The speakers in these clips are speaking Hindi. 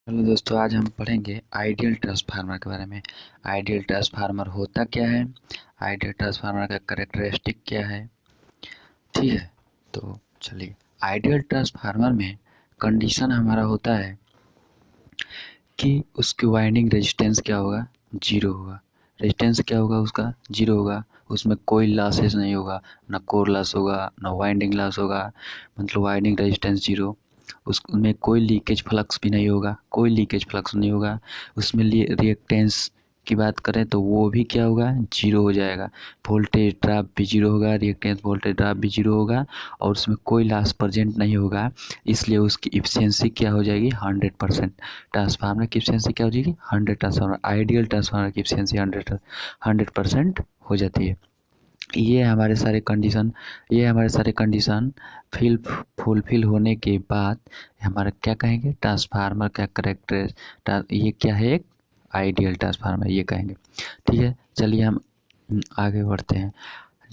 हेलो दोस्तों, आज हम पढ़ेंगे आइडियल ट्रांसफार्मर के बारे में। आइडियल ट्रांसफार्मर होता क्या है, आइडियल ट्रांसफार्मर का कैरेक्टरिस्टिक क्या है। ठीक है, तो चलिए। आइडियल ट्रांसफार्मर में कंडीशन हमारा होता है कि उसकी वाइंडिंग रेजिस्टेंस क्या होगा, जीरो होगा। रेजिस्टेंस क्या होगा, उसका जीरो होगा। उसमें कोई लॉसेस नहीं होगा, ना कोर लॉस होगा, ना वाइंडिंग लॉस होगा। मतलब वाइंडिंग रेजिस्टेंस जीरो। उसमें कोई लीकेज फ्लक्स भी नहीं होगा, कोई लीकेज फ्लक्स नहीं होगा। उसमें रिएक्टेंस की बात करें तो वो भी क्या होगा, जीरो हो जाएगा। वोल्टेज ड्रॉप भी जीरो होगा, रिएक्टेंस वोल्टेज ड्रॉप भी जीरो होगा, और उसमें कोई लॉस प्रेजेंट नहीं होगा। इसलिए उसकी इफिशियंसी क्या हो जाएगी, 100%। ट्रांसफार्मर की इफिशियंसी क्या हो जाएगी, 100। ट्रांसफार्मर आइडियल ट्रांसफार्मर की इफिशियंसी 100% हो जाती है। ये हमारे सारे कंडीशन फिल फुलफिल होने के बाद हमारा क्या कहेंगे, ट्रांसफार्मर का करेक्टर, ये क्या है, एक आइडियल ट्रांसफार्मर ये कहेंगे। ठीक है, चलिए हम आगे बढ़ते हैं।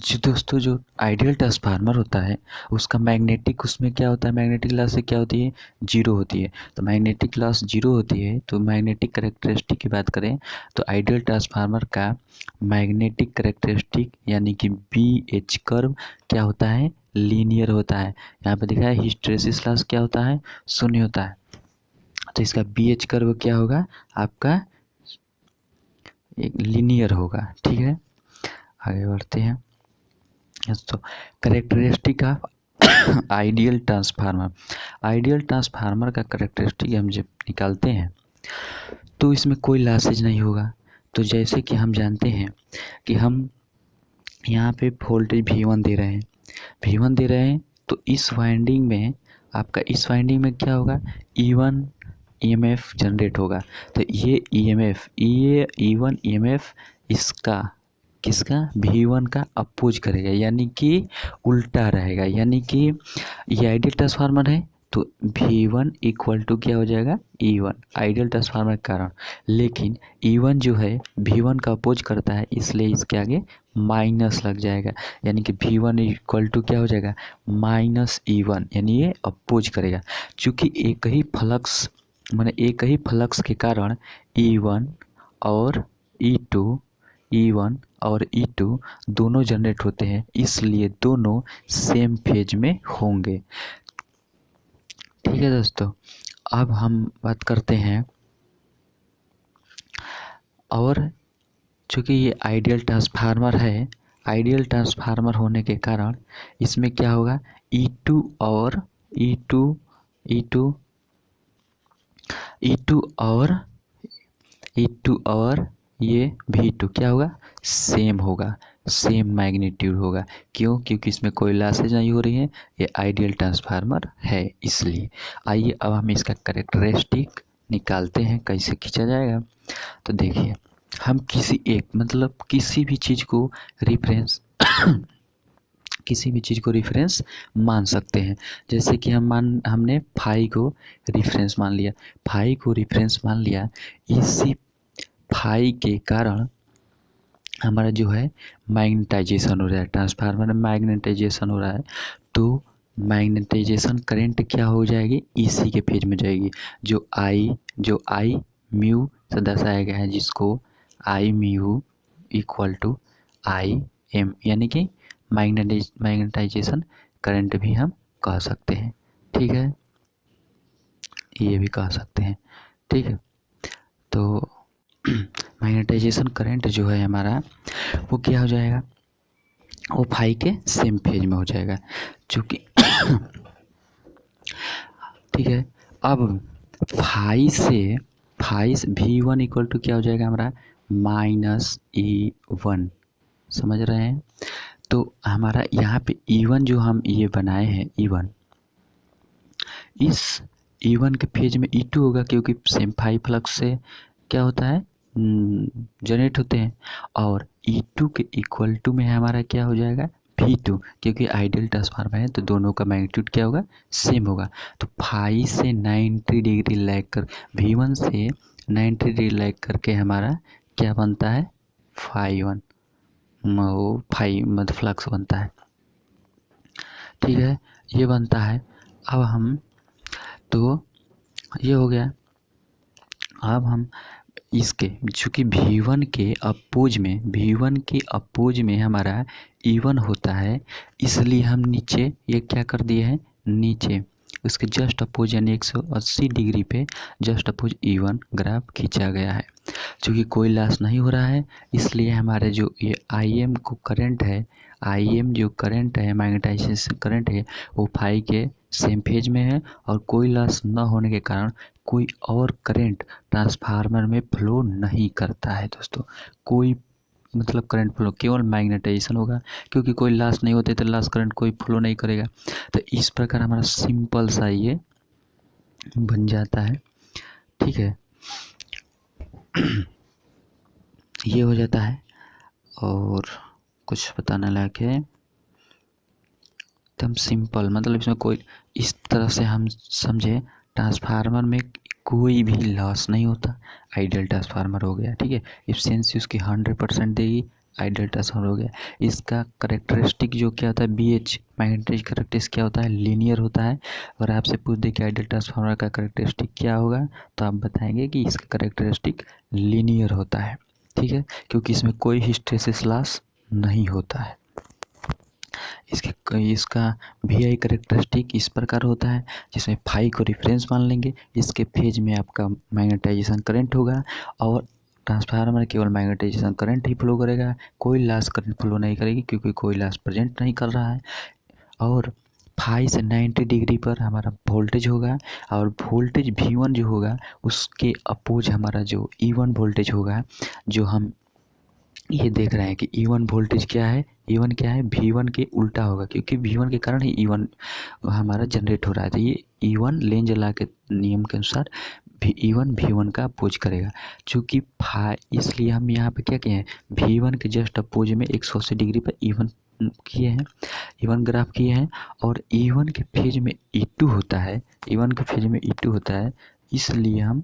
जी दोस्तों, जो आइडियल ट्रांसफार्मर होता है उसका मैग्नेटिक, उसमें क्या होता है, मैग्नेटिक लॉस से क्या होती है, जीरो होती है। तो मैग्नेटिक लॉस जीरो होती है, तो मैग्नेटिक करेक्टरिस्टिक की बात करें तो आइडियल ट्रांसफार्मर का मैग्नेटिक करेक्टरिस्टिक यानी कि BH कर्व क्या होता है, लीनियर होता है। यहाँ पे दिखा है हिस्टैरिसीस लॉस क्या होता है, शून्य होता है। तो इसका BH कर्व क्या होगा, आपका एक लीनियर होगा। ठीक है, आगे बढ़ते हैं। तो characteristic of ideal transformer, ideal transformer का करेक्टरिस्टिक हम जब निकालते हैं तो इसमें कोई लॉसेज नहीं होगा। तो जैसे कि हम जानते हैं कि हम यहाँ पे वोल्टेज V1 दे रहे हैं, V1 दे रहे हैं, तो इस वाइंडिंग में आपका, इस वाइंडिंग में क्या होगा, E1 EMF जनरेट होगा। तो ये EMF, ये E1 EMF इसका, किसका, V1 का अपोज करेगा, यानी कि उल्टा रहेगा। यानी कि ये आइडियल ट्रांसफार्मर है तो V1 इक्वल टू क्या हो जाएगा, E1 आइडियल ट्रांसफार्मर के कारण। लेकिन E1 जो है V1 का अपोज करता है, इसलिए इसके आगे माइनस लग जाएगा। यानी कि V1 इक्वल टू क्या हो जाएगा, -E1, यानी ये अपोज करेगा। चूँकि एक ही फ्लक्स, माने एक ही फ्लक्स के कारण E1 और E1 और E2 दोनों जनरेट होते हैं, इसलिए दोनों सेम फेज में होंगे। ठीक है दोस्तों, अब हम बात करते हैं, और चूँकि ये आइडियल ट्रांसफार्मर है, आइडियल ट्रांसफार्मर होने के कारण इसमें क्या होगा, E2 और E2 E2 E2 और E2 और ये V2 क्या होगा, सेम होगा, सेम मैग्नीट्यूड होगा। क्यों, क्योंकि इसमें कोई लॉसेज नहीं हो रही है, ये आइडियल ट्रांसफार्मर है इसलिए। आइए अब हम इसका कैरेक्टरिस्टिक निकालते हैं, कैसे खींचा जाएगा। तो देखिए, हम किसी एक, मतलब किसी भी चीज़ को रिफरेंस किसी भी चीज़ को रिफरेंस मान सकते हैं। जैसे कि हमने फाई को रिफरेंस मान लिया, फाई को रिफरेंस मान लिया, इसी फाई के कारण हमारा जो है मैग्नेटाइजेशन हो रहा है, ट्रांसफार्मर में मैग्नेटाइजेशन हो रहा है। तो मैग्नेटाइजेशन करंट क्या हो जाएगी, इसी के फेज में जाएगी, जो आई म्यू से दर्शाया गया है, जिसको आई म्यू इक्वल टू IM, यानी कि मैग्नेटाइजेशन करंट भी हम कह सकते हैं। ठीक है, ये भी कह सकते हैं। ठीक है, तो मैग्नेटाइजेशन करंट जो है हमारा, वो क्या हो जाएगा, वो फाई के सेम फेज में हो जाएगा, चूँकि ठीक है। अब फाई से V1 इक्वल टू क्या हो जाएगा हमारा, -E1, समझ रहे हैं। तो हमारा यहाँ पे E1 जो हम ये बनाए हैं, E1, इस E1 के फेज में E2 होगा, क्योंकि सेम फाई फ्लक्स से क्या होता है, जनरेट होते हैं। और E2 के इक्वल टू में हमारा क्या हो जाएगा, V2, क्योंकि आइडियल ट्रांसफार्मर है तो दोनों का मैग्नीट्यूड क्या होगा, सेम होगा। तो फाई से 90 डिग्री लैग कर, V1 से 90 डिग्री लैग करके हमारा क्या बनता है, फाई1, वो फाई मतलब फ्लक्स बनता है। ठीक है, ये बनता है। अब हम, तो ये हो गया। अब हम इसके चूँकि V1 के अपोज में हमारा E1 होता है, इसलिए हम नीचे ये क्या कर दिए हैं, नीचे उसके जस्ट अपोज यानी 180 डिग्री पे जस्ट अपोज E1 ग्राफ खींचा गया है। चूँकि कोई लॉस नहीं हो रहा है, इसलिए हमारे जो ये IM को करंट है, IM जो करंट है, मैग्नेटाइजेशन करंट है, वो फाई के सेम फेज में है और कोई लॉस न होने के कारण कोई और करंट ट्रांसफार्मर में फ्लो नहीं करता है दोस्तों। कोई मतलब करंट फ्लो, केवल मैग्नेटाइजेशन होगा, क्योंकि कोई लॉस नहीं होते तो लॉस करंट कोई फ्लो नहीं करेगा। तो इस प्रकार हमारा सिंपल सा ये बन जाता है, ठीक है। ये हो जाता है। और कुछ बताने लायक है एकदम सिंपल, मतलब इसमें कोई, इस तरह से हम समझे ट्रांसफार्मर में कोई भी लॉस नहीं होता, आइडियल ट्रांसफार्मर हो गया, ठीक है। एफिशिएंसी उसकी 100% देगी, आइडियल ट्रांसफार्मर हो गया। इसका करेक्टरिस्टिक जो क्या होता है, BH मैग्नेटिक करेक्टरिस्टिक क्या होता है, लीनियर होता है। और आपसे पूछ दे कि आइडियल ट्रांसफार्मर का करेक्टरिस्टिक क्या होगा, तो आप बताएंगे कि इसका करेक्टरिस्टिक लीनियर होता है, ठीक है, क्योंकि इसमें कोई हिस्टैरिसीस लॉस नहीं होता है। इसका VI करेक्टरिस्टिक इस प्रकार होता है, जिसमें फाई को रेफरेंस मान लेंगे, इसके फेज में आपका मैग्नेटाइजेशन करंट होगा और ट्रांसफार्मर केवल मैग्नेटाइजेशन करंट ही फ्लो करेगा, कोई लॉस करंट फ्लो नहीं करेगी, क्योंकि कोई लॉस प्रेजेंट नहीं कर रहा है। और फाई से 90 डिग्री पर हमारा वोल्टेज होगा, और वोल्टेज V1 जो होगा उसके अपोज हमारा जो E1 वोल्टेज होगा, जो हम ये देख रहे हैं कि E1 वोल्टेज क्या है, E1 क्या है, V1 के उल्टा होगा, क्योंकि V1 के कारण ही E1 हमारा जनरेट हो रहा है। तो ये E1 लेंज लॉ के नियम के अनुसार E1 V1 का अपोज करेगा, चूँकि इसलिए हम यहाँ पे क्या किए हैं, V1 के जस्ट अपोज में 180 डिग्री पर E1 किए हैं, E1 ग्राफ किए हैं। और E1 के फेज में E2 होता है, E1 के फेज में E2 होता है, इसलिए हम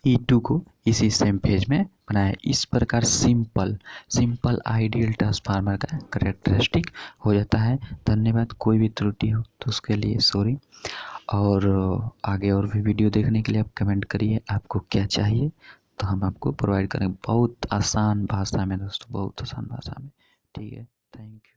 E2 को इसी सेम फेज में बनाया। इस प्रकार सिंपल आइडियल ट्रांसफार्मर का करेक्टरिस्टिक हो जाता है। धन्यवाद। कोई भी त्रुटि हो तो उसके लिए सॉरी। और आगे और भी वीडियो देखने के लिए आप कमेंट करिए आपको क्या चाहिए, तो हम आपको प्रोवाइड करेंगे बहुत आसान भाषा में दोस्तों, बहुत आसान भाषा में, ठीक है। Thank you.